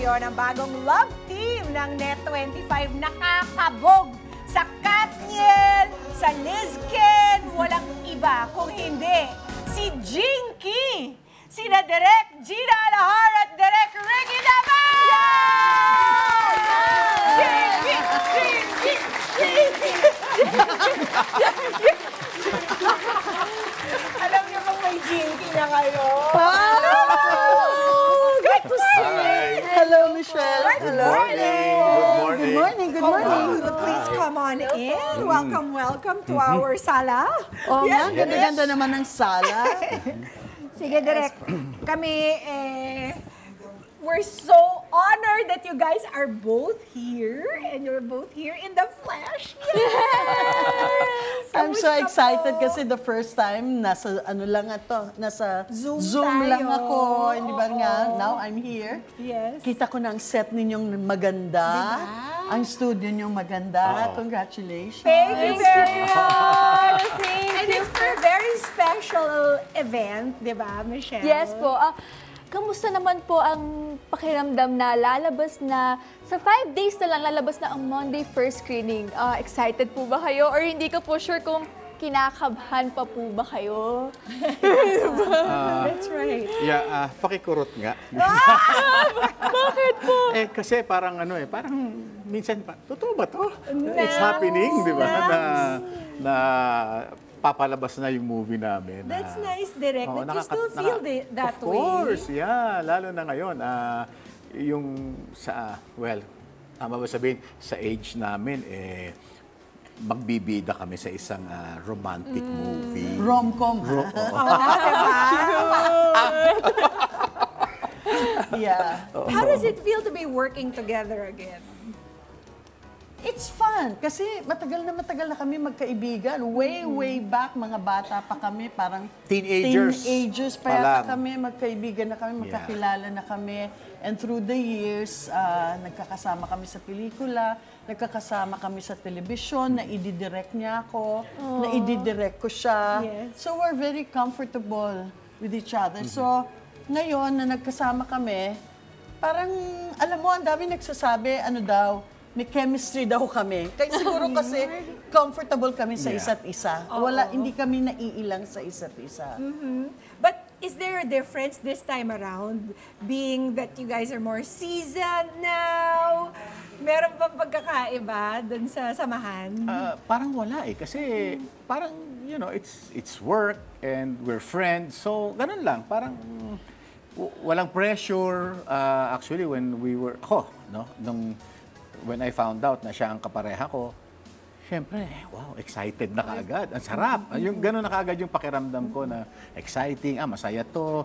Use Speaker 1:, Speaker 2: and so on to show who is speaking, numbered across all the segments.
Speaker 1: ngayon ang bagong love team ng Net25. Nakakabog sa Katniel, sa Lizken, walang iba kung hindi si Jinky, sina Direk Gina Alahar at Direk Ricky Naman! Jinky! Jinky! Jinky! Alam niyo kung may Jinky na kayo? Good to see you!
Speaker 2: Hello, Michelle.
Speaker 1: Good morning!
Speaker 2: Good morning. Good morning.
Speaker 1: Please come on in. Welcome to our sala.
Speaker 2: Oh, nga, ganda-ganda naman ng sala.
Speaker 1: Sige, Direk. Kami, we're so honored that you guys are both here and you're both here in the flesh. Yes!
Speaker 2: I'm so excited kasi the first time, nasa ano lang ito, nasa Zoom lang
Speaker 1: tayo.
Speaker 2: ako. Hindi ba nga? Now I'm here.
Speaker 1: Yes.
Speaker 2: Kita ko na ang set ninyong maganda. Ang studio ninyong maganda. Congratulations.
Speaker 1: Thank you very much. And it's for a very special event, di ba, Michelle?
Speaker 3: Yes po. Kamusta naman po ang pakiramdam na lalabas na, sa 5 days na lang lalabas na ang Monday first screening? Excited po ba kayo? Or hindi ka po sure kung kinakabahan pa po ba kayo?
Speaker 1: That's right.
Speaker 4: Yeah, pakikurot nga.
Speaker 3: Bakit po?
Speaker 4: Kasi parang parang minsan pa, totoo ba to? It's happening, di ba? Na papalabas na yung movie namin.
Speaker 1: That's nice, Direk. That you still feel that way.
Speaker 4: Of course, yeah. Lalo na ngayon, yung sa, well, tama ba sabihin, sa age namin, magbibida kami sa isang romantic movie.
Speaker 2: Rom-com, ha? Yeah.
Speaker 1: How does it feel to be working together again?
Speaker 2: It's fun kasi matagal na kami magkaibigan. Way back, mga bata pa kami, parang teenagers pa yata kami, magkaibigan na kami, magkakilala na kami. And through the years, nagkakasama kami sa pelikula, nagkakasama kami sa television, na i-direct niya ako, na i-direct ko siya.
Speaker 1: Yes.
Speaker 2: So we're very comfortable with each other. So ngayon na nagkasama kami, parang, alam mo, ang dami nagsasabi, ano daw, may chemistry daw kami. Kaya siguro kasi comfortable kami sa isa't isa. Hindi kami naiilang sa isa't isa.
Speaker 1: But is there a difference this time around, being that you guys are more seasoned now? Meron bang pagkakaiba dun sa samahan?
Speaker 4: Parang wala kasi parang, it's work and we're friends. So, ganun lang. Parang walang pressure. Actually, when when I found out na siya ang kapareha ko, syempre, wow, excited na kaagad. Ang sarap. Yung gano'n na kaagad yung pakiramdam ko na exciting, masaya to,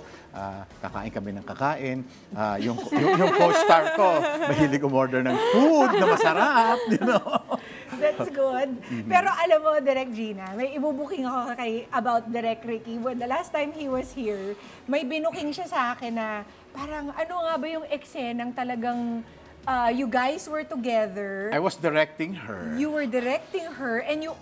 Speaker 4: kakain kami ng kakain. Yung co-star ko, mahilig umorder ng food na masarap,
Speaker 1: That's good. Pero alam mo, Direk Gina, may ibubuking ako about Direk Ricky. When the last time he was here, may binuking siya sa akin na parang ano nga ba yung eksenang talagang you guys were together.
Speaker 4: I was directing her.
Speaker 1: You were directing her and you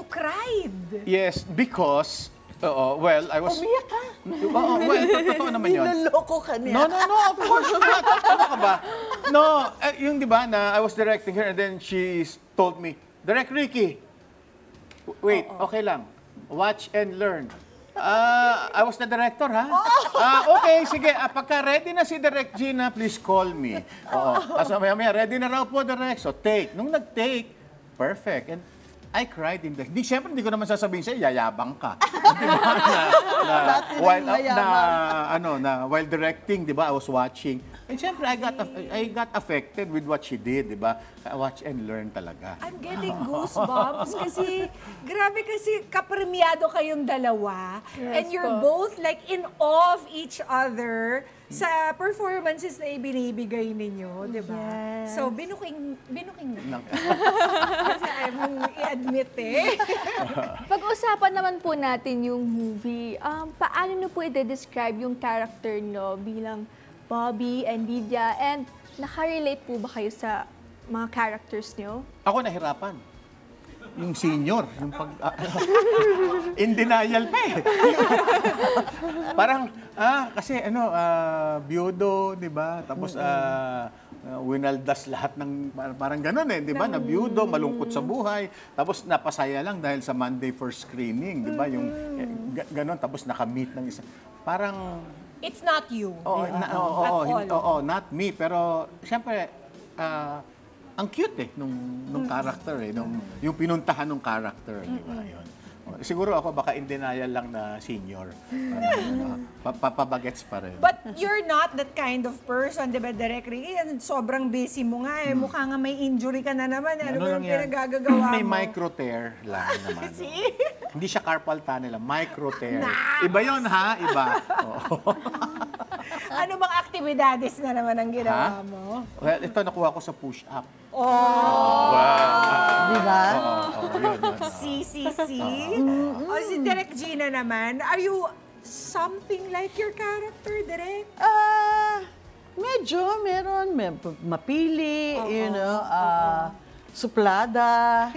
Speaker 1: cried.
Speaker 4: Yes, because I was...
Speaker 2: Umiyak ka?
Speaker 4: Well, totoo naman yun.
Speaker 2: Niloloko ka niya.
Speaker 4: No, of course not. Ano ka ba? No, yung di ba na I was directing her and then she told me, Direk Ricky, wait, okay lang. Watch and learn. I was the director, ha? Okay, sige. Pagka ready na si Direk Gina, please call me. Tapos maya, ready na raw po, Direk. So, take. Nung nag-take, perfect. And I cried in the... Siyempre, hindi ko naman sasabihin sa'yo, yayabang ka. While directing, di ba, I was watching. And siyempre, I got affected with what she did, di ba? Watch and learn talaga.
Speaker 1: I'm getting goosebumps kasi grabe kasi kapremyado kayong dalawa.
Speaker 3: Yes,
Speaker 1: and you're both like in awe of each other sa performances na ibinibigay ninyo, di ba?
Speaker 3: Yes.
Speaker 1: So, binuking na. Kasi ayaw mong i-admit
Speaker 3: Pag-usapan naman po natin yung movie. Paano nyo po i-describe yung character nyo bilang Bobby and Lydia? And nakarelate po ba kayo sa mga characters nyo?
Speaker 4: Ako nahirapan. yung senior, yung in denial pa eh. Parang, kasi biyudo, di ba? Tapos, winaldas lahat ng, parang ganun eh, di ba? Na biyudo, malungkot sa buhay. Tapos, napasaya lang dahil sa Monday first screening, di ba? Yung, ganun, tapos nakamit ng isa. Parang,
Speaker 1: it's not you.
Speaker 4: Not me. Pero, siyempre, ang cute eh, nung character eh, yung pinuntahan ng character, di ba? Yun. Siguro ako baka in denial lang na senior. Papabagets pa rin.
Speaker 1: But you're not that kind of person, di ba, Direk Ricky? Sobrang busy mo nga eh. Mukha nga may injury ka na naman. Ano ba yung pinagagagawa mo?
Speaker 4: May micro tear lang naman. Hindi siya carpal tunnel, micro tear. Iba yon ha? Iba.
Speaker 1: Ano bang aktibidades na naman ang ginawa mo?
Speaker 4: Well, ito nakuha ko sa push-up.
Speaker 2: Di ba?
Speaker 1: Si Direk Gina naman, are you something like your character, Direk?
Speaker 2: Medyo, meron. Mapili, suplada.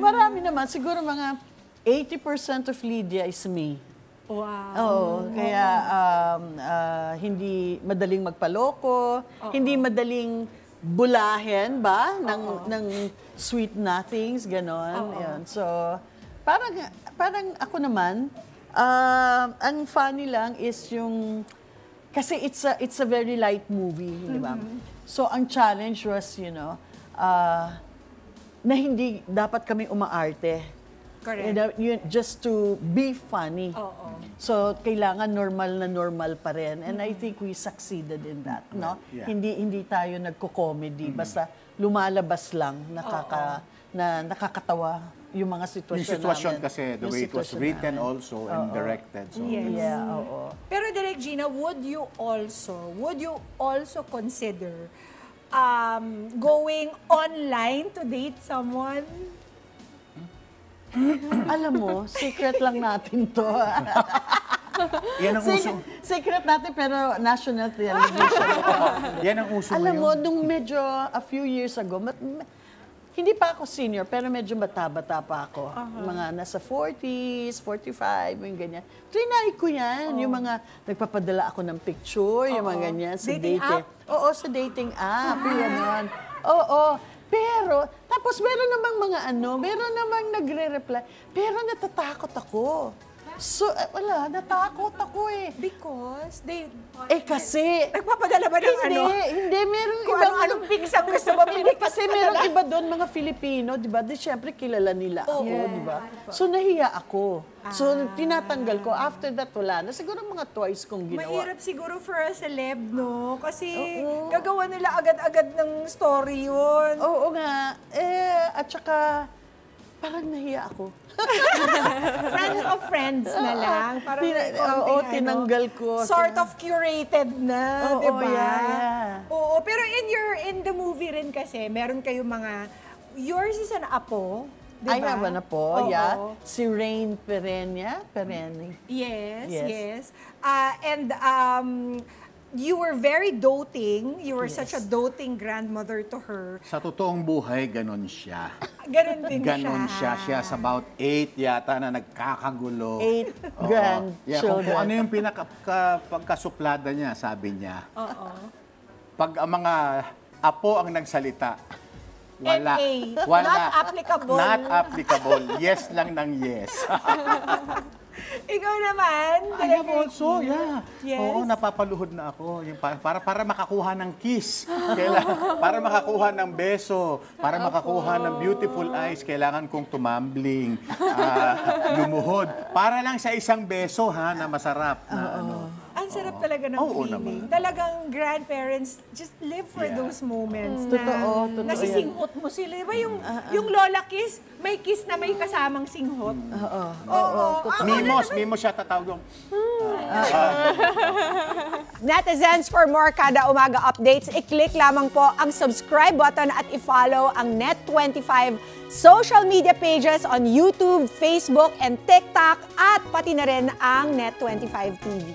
Speaker 2: Marami naman. Siguro mga 80% of Lydia is me.
Speaker 1: Wow.
Speaker 2: Oo, kaya hindi madaling magpaloko, hindi madaling bulahin ba ng sweet nothings, ganon. Yan. So, parang ako naman, ang funny lang is yung, kasi it's a very light movie, di ba? So, ang challenge was, na hindi dapat kami umaarte.
Speaker 1: Correct.
Speaker 2: Just to be funny. So, kailangan normal pa rin. And I think we succeeded in that, no?
Speaker 4: Yeah.
Speaker 2: Hindi tayo nagko-comedy. Basta lumalabas lang, nakakatawa yung mga sitwasyon
Speaker 4: Yung sitwasyon
Speaker 2: namin.
Speaker 4: kasi, the way it was written also and directed. So,
Speaker 1: Yes.
Speaker 2: Oo.
Speaker 1: Pero Direk Gina, would you also consider going online to date someone?
Speaker 2: Alam mo, secret lang natin to.
Speaker 4: Yan ang uso.
Speaker 2: Secret natin pero national television.
Speaker 4: Yan ang uso
Speaker 2: Alam mo,
Speaker 4: ngayon.
Speaker 2: nung medyo a few years ago, hindi pa ako senior, pero medyo bata-bata pa ako. Mga nasa 40s, 45, yung ganyan. Trinay ko yan. Yung mga nagpapadala ako ng picture, yung mga ganyan. Sa
Speaker 1: Dating app?
Speaker 2: Oo, sa dating app. Yan. Oo. Pero, tapos meron namang nagre-reply. Pero natatakot ako. So, natakot ako eh.
Speaker 1: Because they...
Speaker 2: Kasi...
Speaker 1: Nagpapadala ba ng
Speaker 2: Hindi, merong
Speaker 1: Kung
Speaker 2: ibang...
Speaker 1: anong pics ang gusto mo
Speaker 2: Hindi, kasi merong iba doon, mga Filipino, di ba? Di syempre kilala nila ako, di ba? So, nahiya ako. So, tinatanggal ko. After that, wala na. Siguro mga twice kong ginawa.
Speaker 1: Mahirap siguro for a celeb, no? Kasi gagawa nila agad-agad ng story yun.
Speaker 2: Oo nga. At saka, parang nahiya ako.
Speaker 1: Friends of friends na lang. Parang may konting,
Speaker 2: tinanggal ko.
Speaker 1: Sort of curated na, di ba?
Speaker 2: Yeah.
Speaker 1: Oo, pero in the movie rin kasi, meron kayong mga, yours is an apo, di ba?
Speaker 2: I have an apo, yeah. Si Rain Perenya.
Speaker 1: Yes. And you were very doting. You were such a doting grandmother to her.
Speaker 4: Sa totoong buhay, ganon siya.
Speaker 1: Ganon din
Speaker 4: Ganon siya. She has about 8 yata na nagkakagulo.
Speaker 2: 8 grandchildren.
Speaker 4: Kung ano yung pagkasuplada niya, sabi niya. Pag ang mga apo ang nagsalita, wala.
Speaker 1: Not applicable.
Speaker 4: Not applicable. Yes lang ng yes.
Speaker 1: Ikaw naman.
Speaker 4: I have also, yeah.
Speaker 1: Yes.
Speaker 4: Oo, napapaluhod na ako. Yung para makakuha ng kiss. Para makakuha ng beso. Para makakuha ng beautiful eyes, kailangan kong tumambling, lumuhod. Para lang sa isang beso, na masarap.
Speaker 1: Ang sarap talaga ng feeling.
Speaker 4: Naman.
Speaker 1: Talagang grandparents just live for those moments.
Speaker 2: Totoo
Speaker 1: nasisinghot mo sila. Diba yung lola kiss, may kiss na may kasamang singhot. Oo.
Speaker 4: Mimos siya tatawag.
Speaker 1: Netizens, for more Kada Umaga updates, i-click lamang po ang subscribe button at i-follow ang Net25 social media pages on YouTube, Facebook, and TikTok at pati na rin ang Net25 TV.